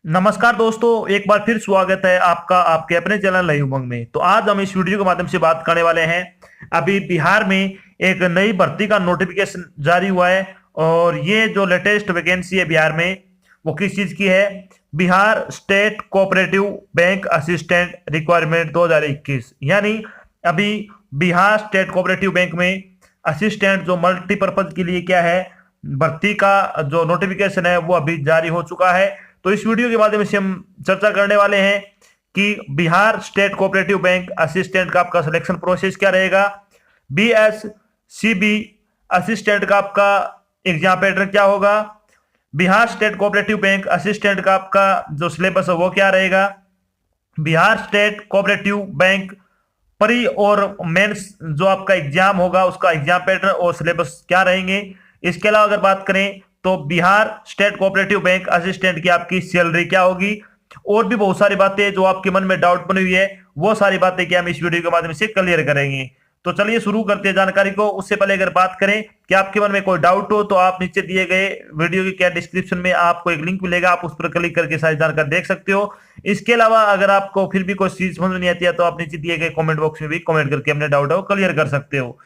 नमस्कार दोस्तों, एक बार फिर स्वागत है आपका आपके अपने चैनल नई उमंग में। तो आज हम इस वीडियो के माध्यम से बात करने वाले हैं। अभी बिहार में एक नई भर्ती का नोटिफिकेशन जारी हुआ है और ये जो लेटेस्ट वैकेंसी है बिहार में वो किस चीज की है? Bihar state cooperative bank assistant requirement 2021। यानी अभी बिहार स्टेट कोऑपरेटिव बैंक में असिस्टेंट जो मल्टीपर्पज के लिए क्या है भर्ती का जो नोटिफिकेशन है वो अभी जारी हो चुका है। तो इस वीडियो के माध्यम से हम चर्चा करने वाले हैं कि Bihar state cooperative bank assistant का आपका सिलेक्शन प्रोसेस क्या रहेगा, बीएससीबी असिस्टेंट का आपका एग्जाम पैटर्न क्या होगा, Bihar state cooperative bank assistant का आपका जो सिलेबस है वो क्या रहेगा, Bihar state cooperative bank pre और मेंस जो आपका एग्जाम होगा उसका एग्जाम पैटर्न और सिलेबस क्या रहेंगे। इसके अलावा अगर बात करें तो Bihar state cooperative bank assistant की आपकी सैलरी क्या होगी और भी बहुत सारी बातें जो आपके मन में डाउट बनी हुई है वो सारी बातें क्या हम इस वीडियो के माध्यम से क्लियर करेंगे। तो चलिए शुरू करते हैं जानकारी को। उससे पहले अगर बात करें कि आपके मन में कोई डाउट हो तो आप नीचे दिए गए वीडियो के क्या डिस्क्रिप्शन में आपको एक लिंक मिलेगा, आप उस पर क्लिक करके सारी जानकारी देख सकते हो। इसके अलावा अगर आपको फिर भी कोई चीज समझ में नहीं आती है तो आप नीचे दिए गए कमेंट बॉक्स में भी कमेंट करके अपने डाउट है वो क्लियर कर सकते हो।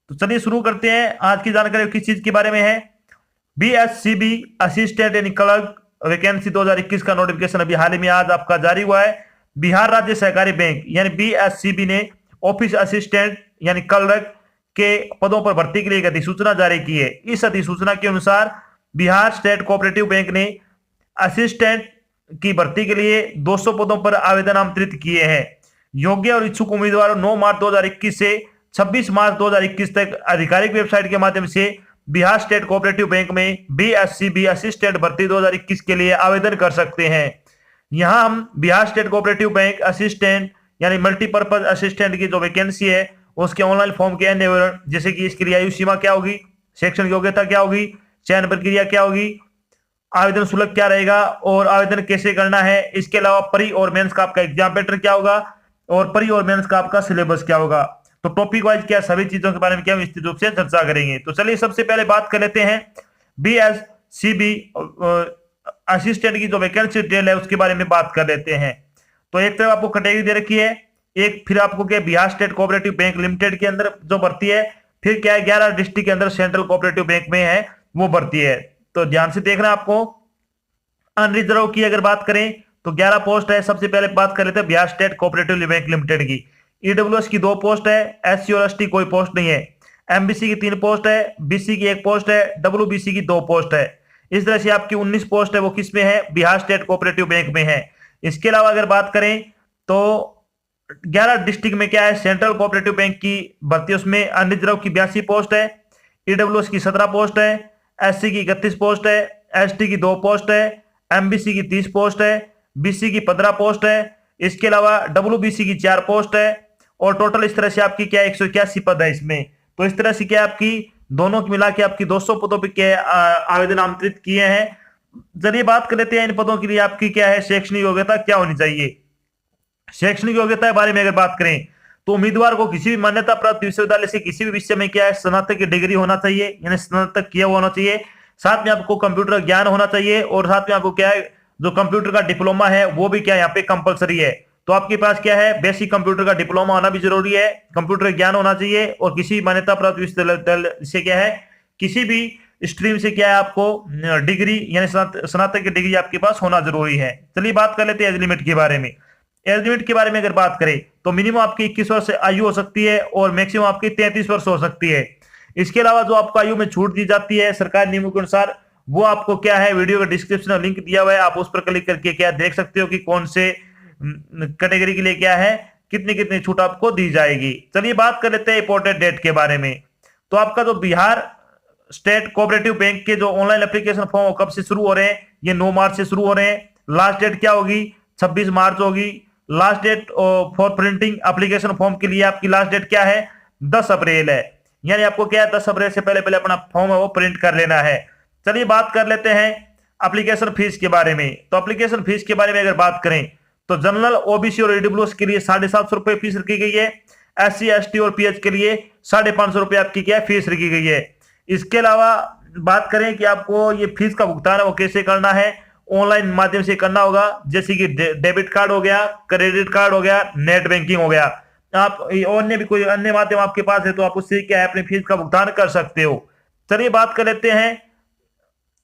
तो चलिए शुरू करते हैं। आज की जानकारी किस चीज के बारे में है? बीएससीबी असिस्टेंट यानी क्लर्क वैकेंसी 2021 का नोटिफिकेशन अभी हाल ही में आज आपका जारी हुआ है। बिहार राज्य सहकारी बैंक यानी बीएससीबी ने ऑफिस असिस्टेंट यानी क्लर्क के पदों पर भर्ती के लिए एक अधिसूचना जारी की है। इस अधिसूचना के अनुसार बिहार स्टेट कोऑपरेटिव बैंक ने असिस्टेंट की भर्ती के लिए 200 पदों पर आवेदन आमंत्रित किए हैं। योग्य और इच्छुक उम्मीदवारों 9 मार्च 2021 से 26 मार्च 2021 तक आधिकारिक वेबसाइट के माध्यम से बिहार स्टेट कोऑपरेटिव बैंक में बीएससीबी असिस्टेंट भर्ती 2021 के लिए आवेदन कर सकते हैं। यहां हम Bihar state cooperative bank assistant यानी मल्टीपर्पज असिस्टेंट की जो वैकेंसी है उसके ऑनलाइन फॉर्म के अन्य विवरण जैसे कि इसके लिए आयु सीमा क्या होगी, शैक्षणिक योग्यता क्या होगी, चयन प्रक्रिया क्या होगी, आवेदन शुल्क क्या रहेगा और आवेदन कैसे करना है, इसके अलावा प्री और मेंस का आपका एग्जाम पैटर्न क्या होगा और प्री और मेंस का आपका सिलेबस क्या होगा। तो टॉपिक वाइज क्या सभी चीजों के बारे में क्या विस्तृत रूप से चर्चा करेंगे। तो चलिए सबसे पहले बात कर लेते हैं बीएससीबी असिस्टेंट की जो वैकेंसी डिटेल है उसके बारे में बात कर लेते हैं। तो एक तरफ आपको कैटेगरी दे रखी है, एक फिर आपको क्या Bihar state cooperative bank limited के अंदर जो भर्ती है, फिर क्या है 11 डिस्ट्रिक्ट के अंदर सेंट्रल कोऑपरेटिव बैंक में है वो भर्ती है। तो ध्यान से देखना आपको। अनरिजर्व की अगर बात करें तो 11 पोस्ट है। सबसे पहले बात कर लेते हैं Bihar state cooperative bank limited की। ईडब्ल्यूएस की 2 पोस्ट है, एससी और एसटी कोई पोस्ट नहीं है। एमबीसी की 3 पोस्ट है, बीसी की 1 पोस्ट है, डब्ल्यूबीसी की 2 पोस्ट है। इस तरह से आपकी 19 पोस्ट है वो किस में है? बिहार स्टेट कोऑपरेटिव बैंक में है। इसके अलावा अगर बात करें तो 11 डिस्ट्रिक्ट में क्या है सेंट्रल कोऑपरेटिव बैंक की भर्ती, उसमें अनरिजर्व की 82 पोस्ट है, ईडब्ल्यूएस की 17 पोस्ट है, एससी की 31 पोस्ट है, एसटी की 2 पोस्ट है, एमबीसी की 30 पोस्ट है, बीसी की 15 पोस्ट है। इसके अलावा डब्ल्यूबीसी की 4 पोस्ट है और टोटल इस तरह से आपकी क्या 181 पद है इसमें। तो इस तरह से क्या आपकी दोनों की मिला के आपकी 200 पदों पर क्या आवेदन आमंत्रित किए हैं। चलिए बात कर लेते हैं इन पदों के लिए आपकी क्या है शैक्षणिक योग्यता क्या होनी चाहिए। शैक्षणिक योग्यता के बारे में अगर बात करें तो उम्मीदवार को किसी भी मान्यता प्राप्त विश्वविद्यालय से किसी भी विषय में क्या है स्नातक की डिग्री होना चाहिए यानी स्नातक किया हुआ होना चाहिए। साथ में आपको कंप्यूटर ज्ञान होना चाहिए और साथ में आपको क्या है जो कंप्यूटर का डिप्लोमा है वो भी क्या यहाँ पे कंपलसरी है। तो आपके पास क्या है बेसिक कंप्यूटर का डिप्लोमा होना भी जरूरी है, कंप्यूटर ज्ञान होना चाहिए और किसी मान्यता प्राप्त विश्वविद्यालय से क्या है किसी भी स्ट्रीम से क्या है आपको डिग्री यानी स्नातक की डिग्री आपके पास होना जरूरी है। चलिए बात कर लेते हैं एज लिमिट के बारे में। एज लिमिट के बारे में अगर बात करें तो मिनिमम आपकी 21 वर्ष आयु हो सकती है और मैक्सिमम आपकी 33 वर्ष हो सकती है। इसके अलावा जो आपको आयु में छूट दी जाती है सरकारी नियमों के अनुसार वो आपको क्या है वीडियो के डिस्क्रिप्शन में लिंक दिया हुआ है, आप उस पर क्लिक करके क्या देख सकते हो कि कौन से कैटेगरी के लिए क्या है कितनी कितनी छूट आपको दी जाएगी। चलिए बात कर लेते हैं इंपॉर्टेंट डेट के बारे में। तो आपका जो बिहार स्टेट कोऑपरेटिव बैंक के जो ऑनलाइन एप्लीकेशन फॉर्म कब से शुरू हो रहे हैं? ये 9 मार्च से शुरू हो रहे हैं। लास्ट डेट क्या होगी? 26 मार्च होगी। Last date for printing application form के लिए आपकी लास्ट डेट क्या है? 10 अप्रैल है। यानी आपको क्या है 10 अप्रैल से पहले पहले अपना फॉर्म है वो प्रिंट कर लेना है। चलिए बात कर लेते हैं एप्लीकेशन फीस के बारे में। तो एप्लीकेशन फीस के बारे में अगर बात करें तो जनरल ओबीसी और ईडब्ल्यूएस के लिए 750 रुपए फीस रखी गई है। एससी एसटी और पीएच के लिए 550 रुपए आपकी क्या फीस रखी गई है। इसके अलावा बात करें कि आपको ये फीस का भुगतान है वो कैसे करना है ऑनलाइन माध्यम से करना होगा, जैसे कि डेबिट कार्ड हो गया, क्रेडिट कार्ड हो गया, नेट बैंकिंग हो गया। आप अन्य भी कोई अन्य माध्यम आपके पास है तो आप उससे क्या है अपनी फीस का भुगतान कर सकते हो। चलिए बात कर लेते हैं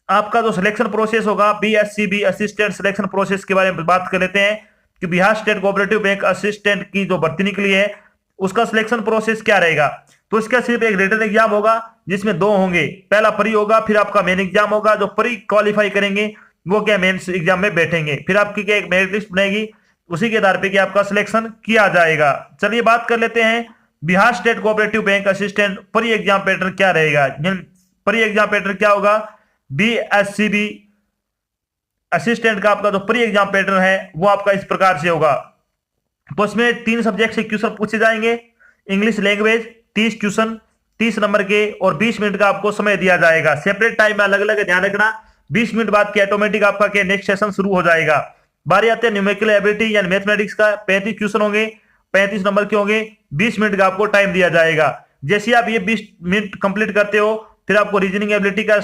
आपका जो सिलेक्शन प्रोसेस होगा, बीएससीबी असिस्टेंट सिलेक्शन प्रोसेस के बारे में बात कर लेते हैं कि Bihar state cooperative bank assistant की जो भर्ती निकली है उसका सिलेक्शन प्रोसेस क्या रहेगा। तो इसका सिर्फ एक रिटन एग्जाम होगा जिसमें दो होंगे, पहला प्री होगा, फिर आपका मेन एग्जाम होगा। जो प्री क्वालिफाई करेंगे वो क्या मेंस एग्जाम में बैठेंगे, फिर आपकी क्या एक मेरिट लिस्ट बनेगी, उसी के आधार पे क्या आपका सिलेक्शन किया जाएगा। चलिए बात कर लेते हैं Bihar state cooperative bank assistant pre exam pattern क्या रहेगा। प्री एग्जाम पैटर्न क्या होगा, बीएससीबी असिस्टेंट का आपका जो प्री एग्जाम पैटर्न है वो आपका इस प्रकार से होगा। तो इसमें 3 सब्जेक्ट से क्वेश्चन पूछे जाएंगे, इंग्लिश लैंग्वेज 30 क्वेश्चन 30 नंबर के, और 20 मिनट का आपको समय दिया जाएगा। सेपरेट टाइम में अलग अलग ध्यान रखना, 20 मिनट बाद के ऑटोमेटिक आपका क्या नेक्स्ट सेशन शुरू हो जाएगा। बारी आते हैं न्यूमेरिकल एबिलिटी यानी मैथमेटिक्स का, 35 क्वेश्चन होंगे, 35 नंबर के होंगे, 20 मिनट का आपको टाइम दिया जाएगा। जैसे आप ये 20 मिनट कंप्लीट करते हो फिर आपको रीजनिंग एबिलिटी का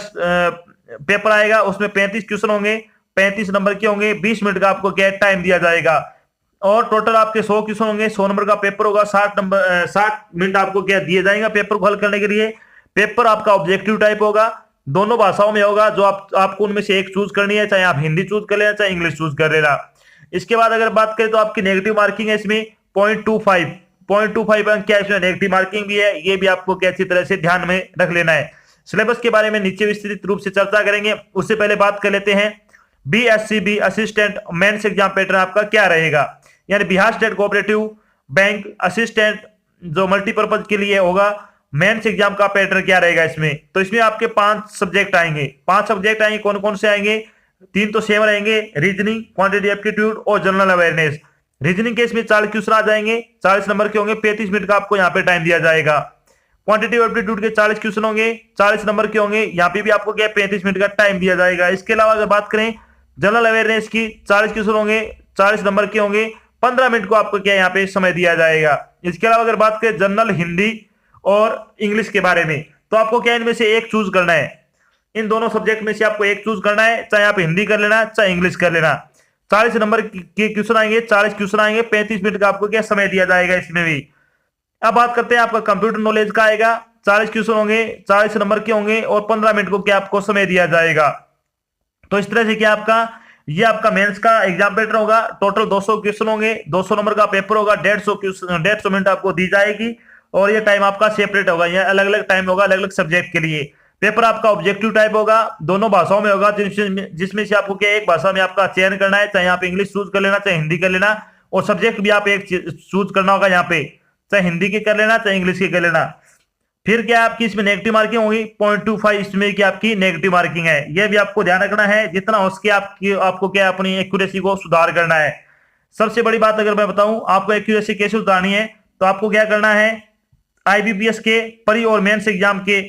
पेपर आएगा, उसमें 35 क्वेश्चन होंगे, 35 नंबर के होंगे, 20 मिनट का आपको क्या टाइम दिया जाएगा। और टोटल आपके 100 क्वेश्चन होंगे, 100 नंबर का पेपर होगा, 60 मिनट आपको क्या दिए जाएंगे पेपर को हल करने के लिए। पेपर आपका ऑब्जेक्टिव टाइप होगा, दोनों भाषाओं में होगा, जो आपको उनमें से एक चूज करनी है, चाहे आप हिंदी चूज कर लेना चाहे इंग्लिश चूज कर लेना। इसके बाद अगर बात करें तो आपकी नेगेटिव मार्किंग है इसमें 0.25 अंक क्या इसमें नेगेटिव मार्किंग भी है, ये भी आपको क्या अच्छी तरह से ध्यान में रख लेना है। सिलेबस के बारे में नीचे विस्तृत रूप से चर्चा करेंगे, उससे पहले बात कर लेते हैं BSCB assistant mains exam pattern आपका क्या रहेगा। यानी Bihar state cooperative bank assistant जो मल्टीपर्पज के लिए होगा, मेंस एग्जाम का पैटर्न क्या रहेगा इसमें। तो इसमें आपके 5 सब्जेक्ट आएंगे, 5 सब्जेक्ट आएंगे, कौन कौन से आएंगे, 3 तो सेम रहेंगे, रीजनिंग, क्वांटिटी एप्टीट्यूड और जनरल अवेयरनेस। रीजनिंग के इसमें 40 क्वेश्चन आ जाएंगे, 40 नंबर के होंगे, 35 मिनट का आपको यहाँ पे टाइम दिया जाएगा। क्वांटिटी एप्टीट्यूड के 40 क्वेश्चन होंगे, 40 नंबर के होंगे, यहाँ पे भी आपको क्या 35 मिनट का टाइम दिया जाएगा। इसके अलावा अगर बात करें जनरल अवेयरनेस की, 40 क्वेश्चन होंगे, 40 नंबर के होंगे, 15 मिनट को आपको क्या यहाँ पे समय दिया जाएगा। इसके अलावा अगर बात करें जनरल हिंदी और इंग्लिश के बारे में, तो आपको क्या इनमें से एक चूज करना है, इन दोनों सब्जेक्ट में से आपको एक चूज करना है, चाहे आप हिंदी कर लेना चाहे इंग्लिश कर लेना। 40 नंबर के क्वेश्चन आएंगे, 40 क्वेश्चन आएंगे, 35 मिनट का आपको क्या समय दिया जाएगा इसमें भी। अब बात करते हैं आपका कंप्यूटर नॉलेज का आएगा, 40 क्वेश्चन होंगे, 40 नंबर के होंगे और 15 मिनट को क्या आपको समय दिया जाएगा। तो इस तरह से क्या ये आपका मेंस का एग्जाम पैटर्न होगा। टोटल 200 क्वेश्चन होंगे, 200 नंबर का पेपर होगा, 150 मिनट आपको दी जाएगी और ये टाइम आपका सेपरेट होगा, ये अलग अलग टाइम होगा अलग अलग सब्जेक्ट के लिए। पेपर आपका ऑब्जेक्टिव टाइप होगा, दोनों भाषाओं में होगा, जिसमें से आपको क्या एक भाषा में आपका चयन करना है, चाहे आप इंग्लिश चूज कर लेना चाहे हिंदी कर लेना, और सब्जेक्ट भी आप एक चूज करना होगा यहाँ पे, चाहे हिंदी के कर लेना चाहे इंग्लिश के कर लेना। फिर क्या आपकी इसमें नेगेटिव मार्किंग होगी 0.25, इसमें की आपकी नेगेटिव मार्किंग है, यह भी आपको ध्यान रखना है, जितना हो सके आपको क्या अपनी एक्यूरेसी को सुधार करना है। सबसे बड़ी बात अगर मैं बताऊं आपको एक्यूरेसी कैसे सुधारनी है, तो आपको क्या करना है, आईबीपीएस के प्री और मेंस एग्जाम के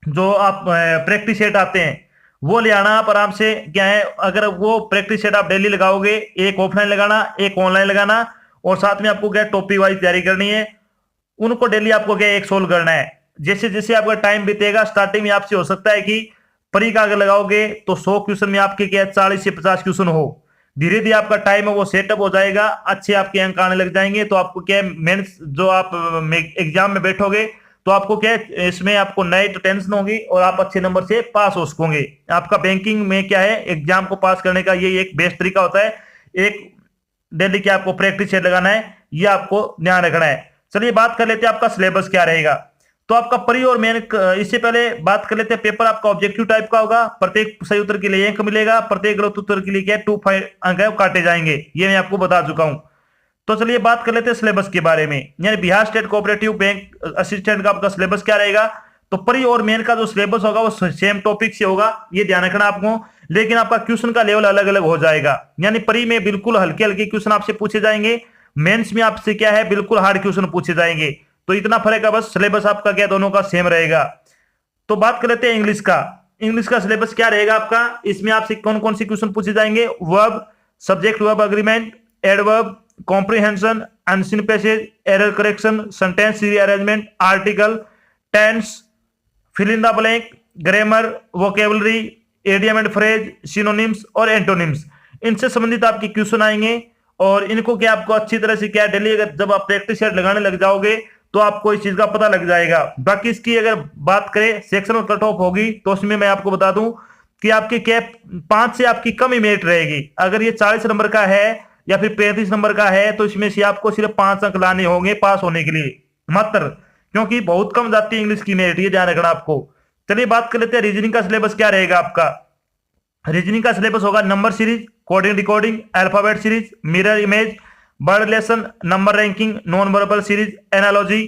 जो आप प्रैक्टिस सेट आते हैं वो ले आना आप आराम से। क्या है, अगर वो प्रैक्टिस सेट आप डेली लगाओगे, एक ऑफलाइन लगाना एक ऑनलाइन लगाना, और साथ में आपको क्या टॉपिक वाइज तैयारी करनी है, उनको डेली आपको क्या एक सोल्व करना है। जैसे जैसे आपका टाइम बीतेगा, स्टार्टिंग में आपसे हो सकता है कि प्री का अगर लगाओगे तो 100 क्वेश्चन में आपके क्या 40 से 50 क्वेश्चन हो, धीरे धीरे आपका टाइम है वो सेटअप हो जाएगा, अच्छे आपके अंक आने लग जाएंगे। तो आपको क्या मेंस जो आप एग्जाम में बैठोगे तो आपको क्या इसमें आपको नई टेंशन होगी और आप अच्छे नंबर से पास हो सकोगे। आपका बैंकिंग में क्या है, एग्जाम को पास करने का ये एक बेस्ट तरीका होता है। एक डेली क्या आपको प्रैक्टिस सेट लगाना है, ये आपको ध्यान रखना है। चलिए बात कर लेते हैं आपका सिलेबस क्या रहेगा। तो आपका प्री और मेन, इससे पहले बात कर लेते हैं पेपर आपका ऑब्जेक्टिव टाइप का होगा, प्रत्येक सही उत्तर के लिए 1 मिलेगा, प्रत्येक गलत उत्तर के लिए क्या 2 अंक है वो काटे जाएंगे, ये मैं आपको बता चुका हूं। तो चलिए बात कर लेते हैं सिलेबस के बारे में, यानी Bihar state cooperative bank assistant का आपका सिलेबस क्या रहेगा। तो प्री और मेन का जो सिलेबस होगा वो सेम टॉपिक से होगा, ये ध्यान रखना आपको, लेकिन आपका क्वेश्चन का लेवल अलग अलग हो जाएगा। यानी प्री में बिल्कुल हल्के हल्के क्वेश्चन आपसे पूछे जाएंगे, मेंस में आपसे क्या है बिल्कुल हार्ड क्वेश्चन पूछे जाएंगे। तो इतना फर्क है, बस सिलेबस आपका क्या दोनों का सेम रहेगा। तो बात कर लेते हैं इंग्लिश का। इंग्लिश का सिलेबस क्या रहेगा आपका, इसमें आपसे कौन कौन से क्वेश्चन पूछे जाएंगे, verb, subject verb agreement, adverb, comprehension, unseen passage, error correction, sentence rearrangement, article, tense, fill in the blank, grammar, vocabulary, idiom and phrase, synonyms और एंटोनिम्स, इनसे संबंधित आपके क्वेश्चन आएंगे। और इनको क्या आपको अच्छी तरह से क्या डेली अगर जब आप प्रैक्टिस सेट लगाने लग जाओगे तो आपको इस चीज का पता लग जाएगा। बाकी इसकी अगर बात करें सेक्शन कट ऑफ होगी तो उसमें मैं आपको बता दूं कि आपकी क्या 5 से आपकी कम ही मेरिट रहेगी। अगर ये 40 नंबर का है या फिर 35 नंबर का है तो इसमें से आपको सिर्फ 5 अंक लाने होंगे पास होने के लिए मात्र, क्योंकि बहुत कम जाती है इंग्लिश की मेरिट, ये ध्यान रखना आपको। चलिए बात कर लेते हैं रीजनिंग का सिलेबस क्या रहेगा आपका। रीजनिंग का सिलेबस होगा number series, coding decoding, alphabet series, mirror image, word lesson, number ranking, non verbal series, analogy,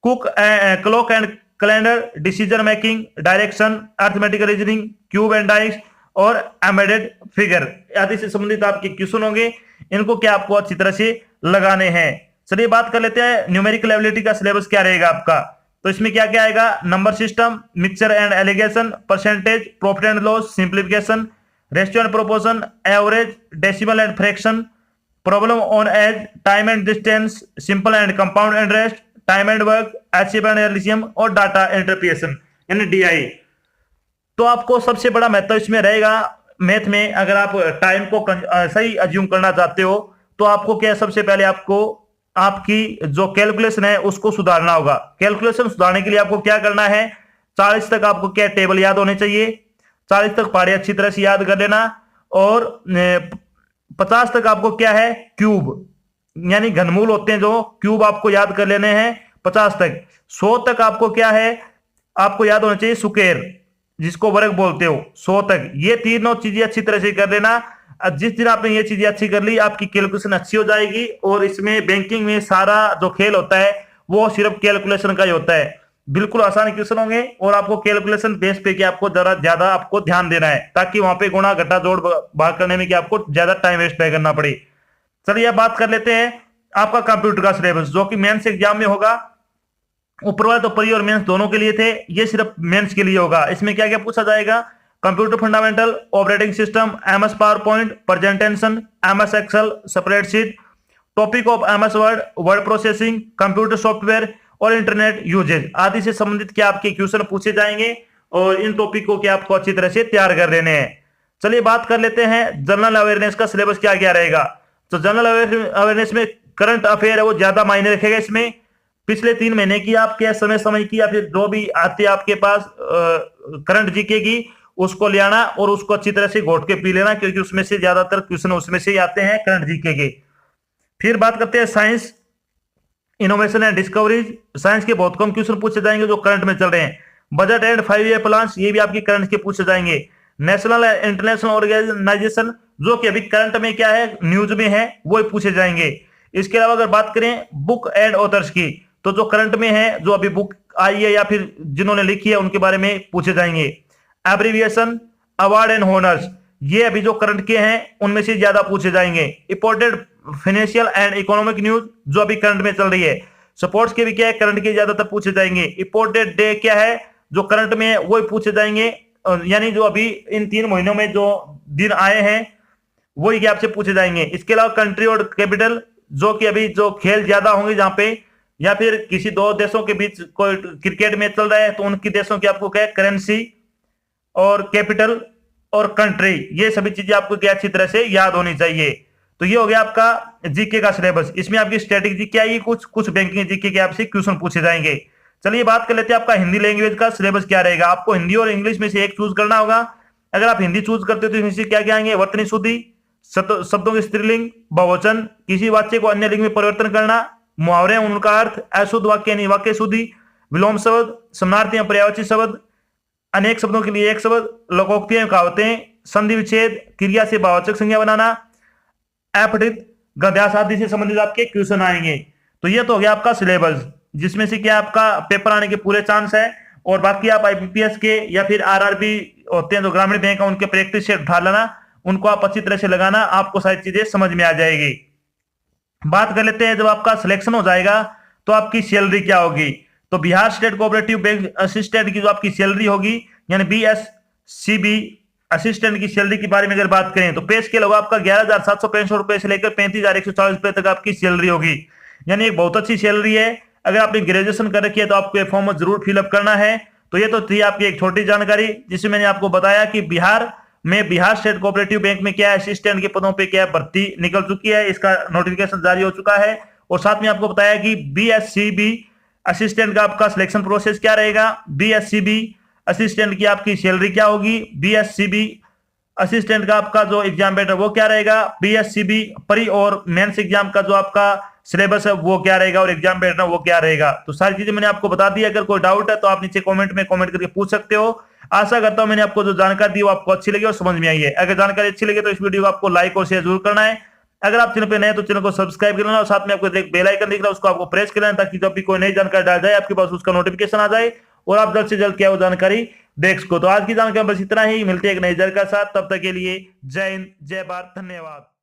clock and calendar, decision making, direction, arithmetical reasoning, cube and dice और embedded figure आदि से संबंधित आपके question होंगे। इनको क्या आपको अच्छी तरह से लगाने हैं। चलिए बात कर लेते हैं न्यूमेरिकल एबिलिटी का सिलेबस क्या रहेगा आपका। तो इसमें क्या क्या आएगा, number system, mixture and alligation, percentage, profit and loss, simplification, ratio and proportion, average, decimal and fraction, problem on age, time and distance, simple and compound and rest, time and work, HCF and LCM और data interpretation यानी DI. तो आपको सबसे बड़ा महत्व इसमें रहेगा math में, अगर आप टाइम को सही अज्यूम करना चाहते हो तो आपको क्या सबसे पहले आपको आपकी जो कैलकुलेशन है उसको सुधारना होगा। कैलकुलेशन सुधारने के लिए आपको क्या करना है, 40 तक आपको क्या टेबल याद होने चाहिए, 40 तक पहाड़े अच्छी तरह से याद कर लेना। और 50 तक आपको क्या है, क्यूब यानी घनमूल होते हैं जो क्यूब आपको याद कर लेने हैं 50 तक। 100 तक आपको क्या है, आपको याद होना चाहिए स्क्वायर जिसको वर्ग बोलते हो 100 तक। ये तीनों चीजें अच्छी तरह से कर लेना। जिस दिन आपने ये चीजें अच्छी कर ली आपकी कैलकुलेशन अच्छी हो जाएगी। और इसमें बैंकिंग में सारा जो खेल होता है वो सिर्फ कैलकुलेशन का ही होता है। बिल्कुल आसान क्वेश्चन होंगे और आपको कैलकुलेशन बेस पे कि आपको जरा ज्यादा आपको ध्यान देना है ताकि वहां पे गुणा घटा जोड़ भाग करने में कि आपको ज्यादा टाइम वेस्ट नहीं करना पड़े। चलिए अब बात कर लेते हैं आपका कंप्यूटर का सिलेबस जो कि मेंस एग्जाम में होगा। ऊपर वाले तो प्री और मेंस दोनों के लिए थे, ये सिर्फ मेंस के लिए होगा। इसमें क्या क्या पूछा जाएगा, computer fundamental, operating system, MS PowerPoint, presentation, MS Excel, spreadsheet, topic of MS Word, word processing, computer software और इंटरनेट यूजेज आदि से संबंधित क्या आपके क्वेश्चन पूछे जाएंगे और इन टॉपिक को क्या आपको अच्छी तरह से तैयार कर लेने हैं। चलिए बात कर लेते हैं जनरल अवेयरनेस का सिलेबस क्या क्या रहेगा। तो जनरल अवेयरनेस में करंट अफेयर है वो ज्यादा मायने रखेगा। इसमें पिछले 3 महीने की आपके समय की या फिर जो भी आती है आपके पास करंट जीके की उसको ले आना और उसको अच्छी तरह से घोट के पी लेना क्योंकि उसमें से ज्यादातर क्वेश्चन उसमें से ही आते हैं करंट जीके के। फिर बात करते हैं science, innovation and discoveries. Science के बहुत कम क्वेश्चन पूछे जाएंगे जो करंट में चल रहे हैं। बजट एंड 5 ईयर प्लान्स ये भी आपके करंट के पूछे जाएंगे। नेशनल इंटरनेशनल ऑर्गेनाइजेशन जो कि अभी करंट में क्या है न्यूज में है वो पूछे जाएंगे। इसके अलावा अगर बात करें बुक एंड ऑथर्स की तो जो करंट में है जो अभी बुक आई है या फिर जिन्होंने लिखी है उनके बारे में पूछे जाएंगे। एब्रीविएशन, अवार्ड एंड होनर्स ये अभी जो करंट के हैं उनमें से ज्यादा पूछे जाएंगे। Imported financial and economic news जो अभी करंट में चल रही है। स्पोर्ट्स के भी क्या है करंट के ज्यादातर पूछे जाएंगे। इंपोर्टेड डे क्या है जो करंट में है वो पूछे जाएंगे, यानी जो अभी इन 3 महीनों में जो दिन आए हैं वही आपसे पूछे जाएंगे। इसके अलावा कंट्री और कैपिटल जो कि अभी जो खेल ज्यादा होंगे जहां पे या फिर किसी 2 देशों के बीच कोई क्रिकेट मैच चल रहा है तो उनकी देशों की आपको क्या है करेंसी और कैपिटल और कंट्री ये सभी चीजें आपको क्या अच्छी तरह से याद होनी चाहिए। तो ये हो गया आपका जीके का सिलेबस। इसमें आपकी स्ट्रेटेजी क्या है, कुछ बैंकिंग जीके के आपसे क्वेश्चन पूछे जाएंगे। चलिए बात कर लेते हैं आपका हिंदी लैंग्वेज का सिलेबस क्या रहेगा। आपको हिंदी और इंग्लिश में से एक चूज करना होगा। अगर आप हिंदी चूज करते हो तो इसमें से क्या क्या आएंगे, वर्तनी शुद्धि, शब्दों के स्त्रीलिंग, बहुवचन, किसी वाक्य को अन्य लिंग में परिवर्तन करना, मुहावरे उनका अर्थ, अशुद्ध वाक्य यानी वाक्य शुद्धि, विलोम शब्द, समानार्थी या पर्यायवाची शब्द, अनेक शब्दों के लिए एक शब्द, लोकोक्तियां कहावतें, संधि विच्छेद, क्रिया से भाववाचक संज्ञा बनाना, अपठित, गद्यास आदि से संबंधित आपके क्वेश्चन आएंगे। तो ये तो हो गया आपका सिलेबस जिसमें से क्या आपका पेपर आने के पूरे चांस है। और बाकी आप आईपीपीएस के या फिर आरआरबी होते हैं जो ग्रामीण बैंक है उनके प्रैक्टिस सेट उठा लेना, उनको आप अच्छी तरह से लगाना, आपको सारी चीजें समझ में आ जाएगी। बात कर लेते हैं जब आपका सिलेक्शन हो जाएगा तो आपकी सैलरी क्या होगी। तो Bihar state cooperative bank assistant की जो आपकी सैलरी होगी यानी बीएससीबी असिस्टेंट की सैलरी के बारे में अगर बात करें तो पे स्केल होगा आपका 11,765 रुपए से लेकर 35,140 रुपए तक आपकी सैलरी होगी, यानी एक बहुत अच्छी सैलरी है। अगर आपने ग्रेजुएशन कर रखी है तो आपको ये फॉर्म जरूर फिलअप करना है। तो ये तो थी आपकी एक छोटी जानकारी जिसमें मैंने आपको बताया कि बिहार में बिहार स्टेट कोऑपरेटिव बैंक में क्या है, असिस्टेंट के पदों पे क्या भर्ती निकल चुकी है, इसका नोटिफिकेशन जारी हो चुका है। और साथ में आपको बताया कि बीएससीबी असिस्टेंट का आपका सिलेक्शन प्रोसेस क्या रहेगा, बीएससीबी असिस्टेंट की आपकी सैलरी क्या होगी, बीएससीबी असिस्टेंट का आपका जो एग्जाम पैटर्न वो क्या रहेगा, बीएससीबी प्री और मेंस एग्जाम का जो आपका सिलेबस है वो क्या रहेगा और एग्जाम पैटर्न वो क्या रहेगा। तो सारी चीजें मैंने आपको बता दी। अगर कोई डाउट है तो आप नीचे कमेंट में कमेंट करके पूछ सकते हो। आशा करता हूं मैंने आपको जो जानकारी दी वो आपको अच्छी लगी और समझ में आई है। अगर जानकारी अच्छी लगी तो इस वीडियो को आपको लाइक और शेयर जरूर करना है। अगर आप चैनल पे नए हैं तो चैनल को सब्सक्राइब कर लेना और साथ में आपको एक बेल आइकन दिख रहा है उसको आपको प्रेस कर लेना ताकि जब भी कोई नई जानकारी डाल जाए आपके पास उसका नोटिफिकेशन आ जाए और आप जल्द से जल्द क्या वो जानकारी देख सको। तो आज की जानकारी बस इतना ही, मिलते हैं एक नई जानकारी के साथ। तब तक के लिए जय हिंद, जय भारत, धन्यवाद।